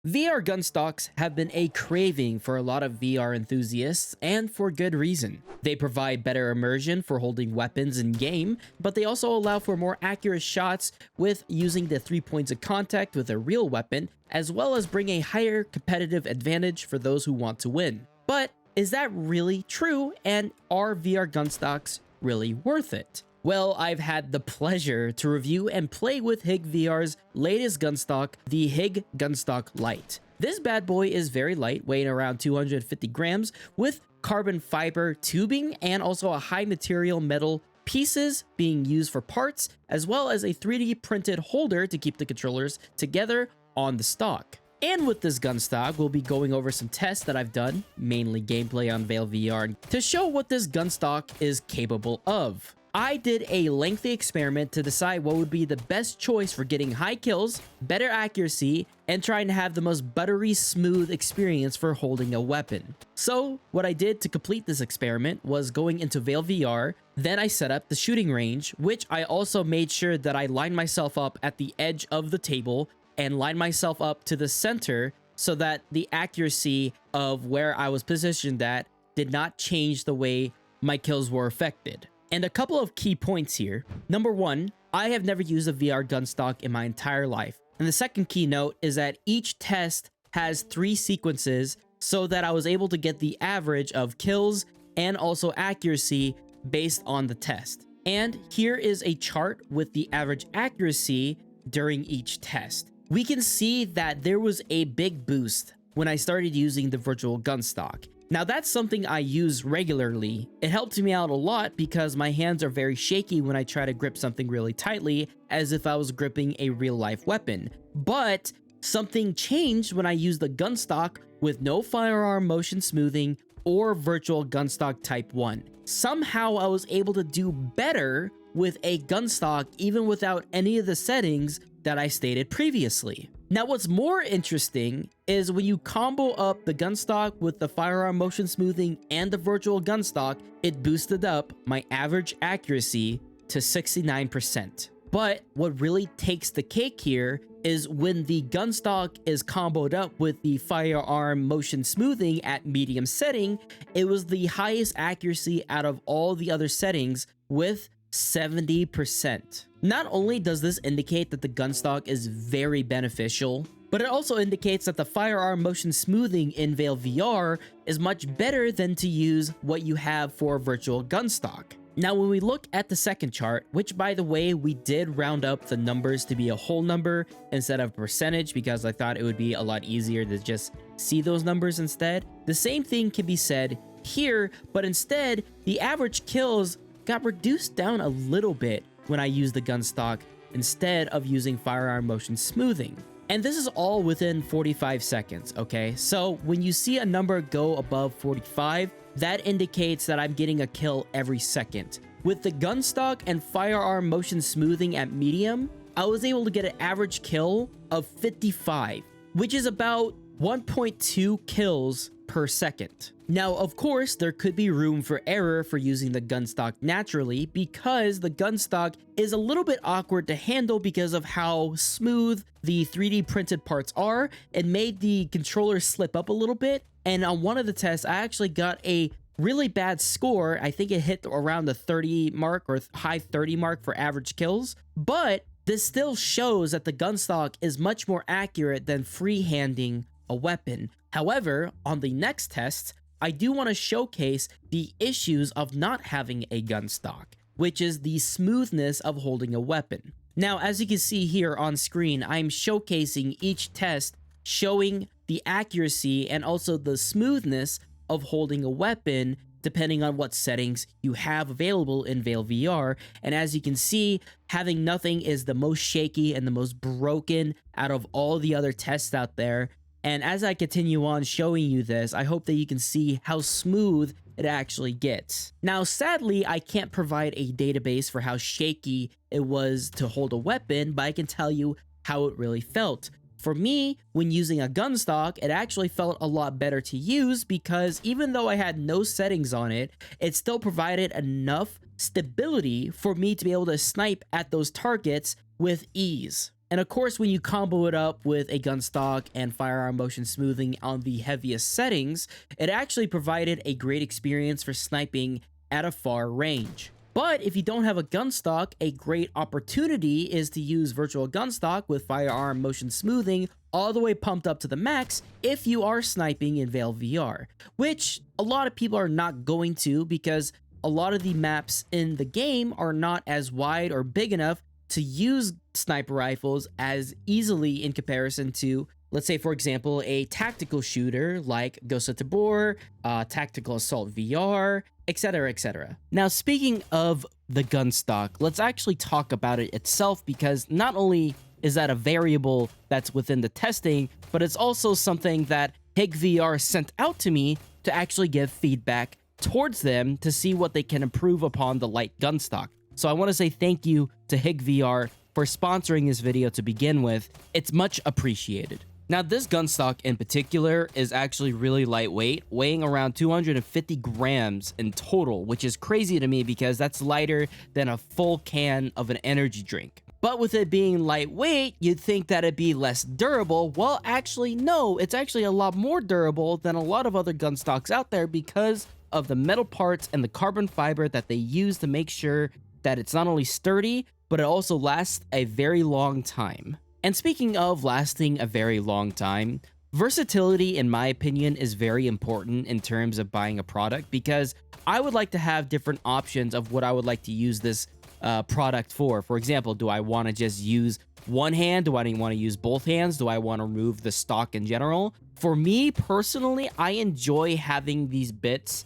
VR gun stocks have been a craving for a lot of VR enthusiasts, and for good reason. They provide better immersion for holding weapons in game, but they also allow for more accurate shots with using the 3 points of contact with a real weapon, as well as bring a higher competitive advantage for those who want to win. But is that really true, and are VR gun stocks really worth it? Well, I've had the pleasure to review and play with HIGVR's latest gunstock, the Gunstock Lite. This bad boy is very light, weighing around 250 grams, with carbon fiber tubing and also a high material metal pieces being used for parts, as well as a 3D printed holder to keep the controllers together on the stock. And with this gunstock, we'll be going over some tests that I've done, mainly gameplay on VAIL VR, to show what this gunstock is capable of. I did a lengthy experiment to decide what would be the best choice for getting high kills, better accuracy, and trying to have the most buttery smooth experience for holding a weapon. So what I did to complete this experiment was going into VAIL VR, then I set up the shooting range, which I also made sure that I lined myself up at the edge of the table and lined myself up to the center so that the accuracy of where I was positioned at did not change the way my kills were affected. And a couple of key points here. Number one, I have never used a VR gun stock in my entire life. And the second key note is that each test has 3 sequences so that I was able to get the average of kills and also accuracy based on the test. And here is a chart with the average accuracy during each test. We can see that there was a big boost when I started using the virtual gun stock. Now that's something I use regularly. It helped me out a lot because my hands are very shaky when I try to grip something really tightly, as if I was gripping a real life weapon. But something changed when I used the gun stock with no firearm motion smoothing or virtual gun stock type 1. Somehow I was able to do better with a gun stock even without any of the settings that I stated previously. Now what's more interesting is when you combo up the gun stock with the firearm motion smoothing and the virtual gun stock, it boosted up my average accuracy to 69%. But what really takes the cake here is when the gun stock is comboed up with the firearm motion smoothing at medium setting, it was the highest accuracy out of all the other settings with 70%. Not only does this indicate that the gunstock is very beneficial, but it also indicates that the firearm motion smoothing in VAIL VR is much better than to use what you have for virtual gunstock. Now when we look at the second chart, which by the way we did round up the numbers to be a whole number instead of percentage because I thought it would be a lot easier to just see those numbers instead. The same thing can be said here, but instead the average kills got reduced down a little bit when I used the gun stock instead of using firearm motion smoothing. And this is all within 45 seconds, okay? So when you see a number go above 45, that indicates that I'm getting a kill every second. With the gun stock and firearm motion smoothing at medium, I was able to get an average kill of 55, which is about 1.2 kills per second. Now, of course, there could be room for error for using the gun stock naturally because the gun stock is a little bit awkward to handle because of how smooth the 3D printed parts are. It made the controller slip up a little bit. And on one of the tests, I actually got a really bad score. I think it hit around the 30 mark or high 30 mark for average kills. But this still shows that the gun stock is much more accurate than free-handing a weapon. However, on the next test, I do want to showcase the issues of not having a gun stock, which is the smoothness of holding a weapon. Now, as you can see here on screen, I'm showcasing each test, showing the accuracy and also the smoothness of holding a weapon depending on what settings you have available in VAIL VR. And as you can see, having nothing is the most shaky and the most broken out of all the other tests out there. And as I continue on showing you this, I hope that you can see how smooth it actually gets. Now, sadly, I can't provide a database for how shaky it was to hold a weapon, but I can tell you how it really felt. For me, when using a gun stock, it actually felt a lot better to use because even though I had no settings on it, it still provided enough stability for me to be able to snipe at those targets with ease. And of course, when you combo it up with a gun stock and firearm motion smoothing on the heaviest settings, it actually provided a great experience for sniping at a far range. But if you don't have a gun stock, a great opportunity is to use virtual gun stock with firearm motion smoothing all the way pumped up to the max if you are sniping in VAIL VR, which a lot of people are not going to because a lot of the maps in the game are not as wide or big enough to use sniper rifles as easily in comparison to, let's say, for example, a tactical shooter like Gunstock, Tactical Assault VR, etc, etc. Now, speaking of the gun stock, let's actually talk about it itself, because not only is that a variable that's within the testing, but it's also something that HIGVR sent out to me to actually give feedback towards them to see what they can improve upon the Lite gun stock. So I want to say thank you to HIGVR for sponsoring this video to begin with. It's much appreciated. Now, this gun stock in particular is actually really lightweight, weighing around 250 grams in total, which is crazy to me because that's lighter than a full can of an energy drink. But with it being lightweight, you'd think that it'd be less durable. Well, actually, no, it's actually a lot more durable than a lot of other gun stocks out there because of the metal parts and the carbon fiber that they use to make sure that it's not only sturdy, but it also lasts a very long time. And speaking of lasting a very long time, versatility, in my opinion, is very important in terms of buying a product, because I would like to have different options of what I would like to use this product for. For example, do I want to just use one hand? Do I want to use both hands? Do I want to remove the stock in general? For me personally, I enjoy having these bits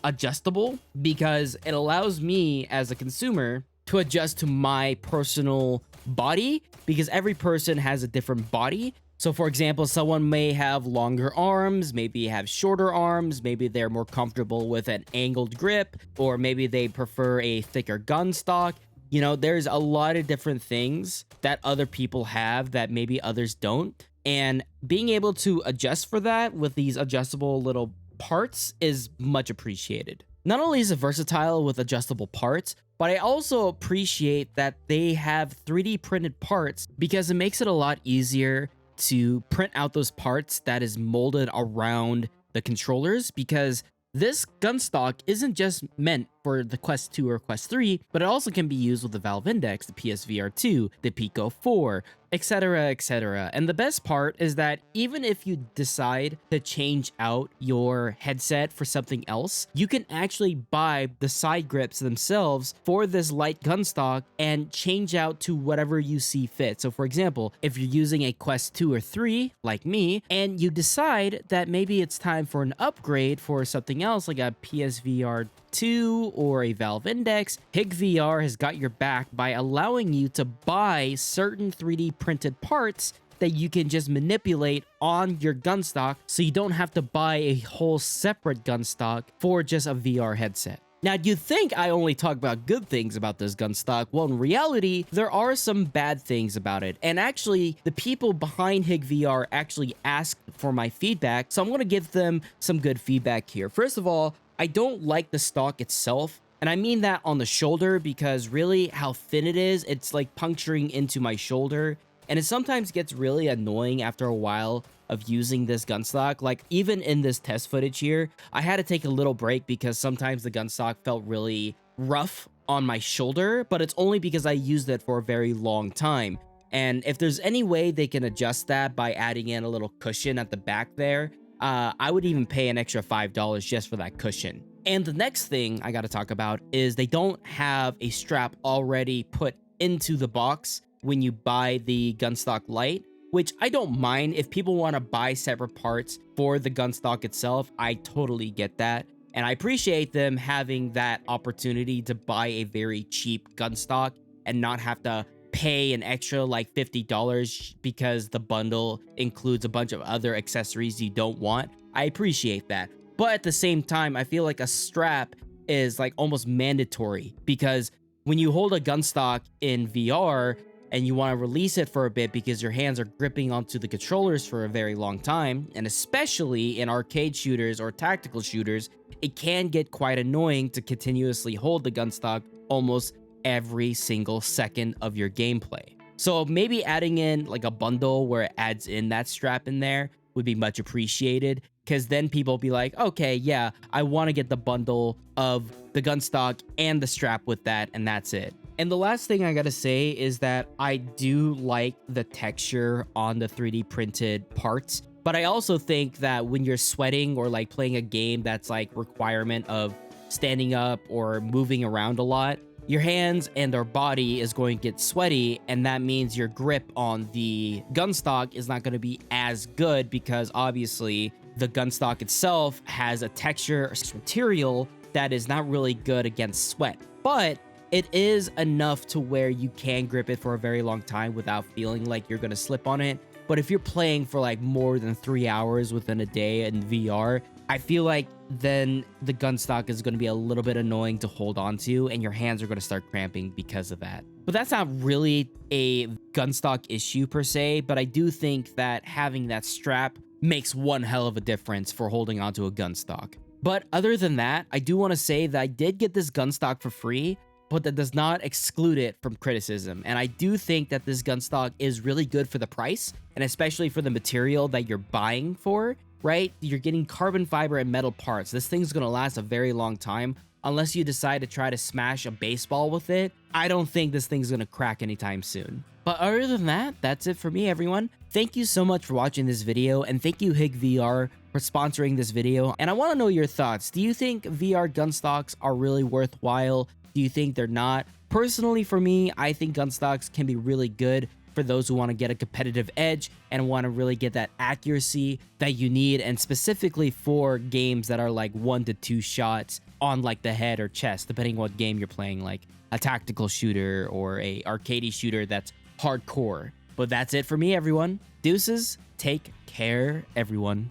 adjustable because it allows me as a consumer to adjust to my personal body, because every person has a different body. So for example, someone may have longer arms, maybe have shorter arms, maybe they're more comfortable with an angled grip, or maybe they prefer a thicker gun stock. You know, there's a lot of different things that other people have that maybe others don't. And being able to adjust for that with these adjustable little parts is much appreciated. Not only is it versatile with adjustable parts, but I also appreciate that they have 3D printed parts because it makes it a lot easier to print out those parts that is molded around the controllers, because this gun stock isn't just meant for the Quest 2 or Quest 3, but it also can be used with the Valve Index, the PSVR 2, the Pico 4, etc, etc. And the best part is that even if you decide to change out your headset for something else, you can actually buy the side grips themselves for this Lite gun stock and change out to whatever you see fit. So for example, if you're using a Quest 2 or 3 like me, and you decide that maybe it's time for an upgrade for something else like a PSVR 2 or a Valve Index, HIGVR has got your back by allowing you to buy certain 3D printed parts that you can just manipulate on your gun stock, so you don't have to buy a whole separate gun stock for just a VR headset. Now, you'd think I only talk about good things about this gun stock. Well, in reality, there are some bad things about it. And actually, the people behind HIGVR actually asked for my feedback, so I'm going to give them some good feedback here. First of all, I don't like the stock itself, and I mean that on the shoulder, because really how thin it is, it's like puncturing into my shoulder, and it sometimes gets really annoying after a while of using this gun stock. Like even in this test footage here, I had to take a little break because sometimes the gun stock felt really rough on my shoulder, but it's only because I used it for a very long time. And if there's any way they can adjust that by adding in a little cushion at the back there, I would even pay an extra $5 just for that cushion. And the next thing I gotta talk about is they don't have a strap already put into the box when you buy the Gunstock Lite, which I don't mind. If people want to buy separate parts for the Gunstock itself, I totally get that. And I appreciate them having that opportunity to buy a very cheap Gunstock and not have to pay an extra like $50 because the bundle includes a bunch of other accessories you don't want. I appreciate that. But at the same time, I feel like a strap is like almost mandatory, because when you hold a gun stock in VR and you want to release it for a bit because your hands are gripping onto the controllers for a very long time, and especially in arcade shooters or tactical shooters, it can get quite annoying to continuously hold the gun stock almost every single second of your gameplay. So maybe adding in like a bundle where it adds in that strap in there would be much appreciated, because then people be like, okay, yeah, I want to get the bundle of the gun stock and the strap with that, and that's it. And the last thing I gotta say is that I do like the texture on the 3D printed parts, but I also think that when you're sweating or like playing a game that's like requirement of standing up or moving around a lot, your hands and our body is going to get sweaty, and that means your grip on the gun stock is not going to be as good, because obviously the gun stock itself has a texture or material that is not really good against sweat. But it is enough to where you can grip it for a very long time without feeling like you're going to slip on it. But if you're playing for like more than 3 hours within a day in VR, I feel like then the gun stock is going to be a little bit annoying to hold on to, and your hands are going to start cramping because of that. But that's not really a gun stock issue per se, but I do think that having that strap makes one hell of a difference for holding onto a gun stock. But other than that, I do want to say that I did get this gun stock for free, but that does not exclude it from criticism. And I do think that this gun stock is really good for the price, and especially for the material that you're buying for, right? You're getting carbon fiber and metal parts. This thing's gonna last a very long time. Unless you decide to try to smash a baseball with it, I don't think this thing's gonna crack anytime soon. But other than that, that's it for me, everyone. Thank you so much for watching this video, and thank you HIGVR for sponsoring this video. And I want to know your thoughts. Do you think VR gun stocks are really worthwhile? Do you think they're not? Personally, for me, I think gun stocks can be really good for those who want to get a competitive edge and want to really get that accuracy that you need, and specifically for games that are like 1 to 2 shots on like the head or chest, depending what game you're playing, like a tactical shooter or a arcadey shooter that's hardcore. But that's it for me, everyone. Deuces, take care, everyone.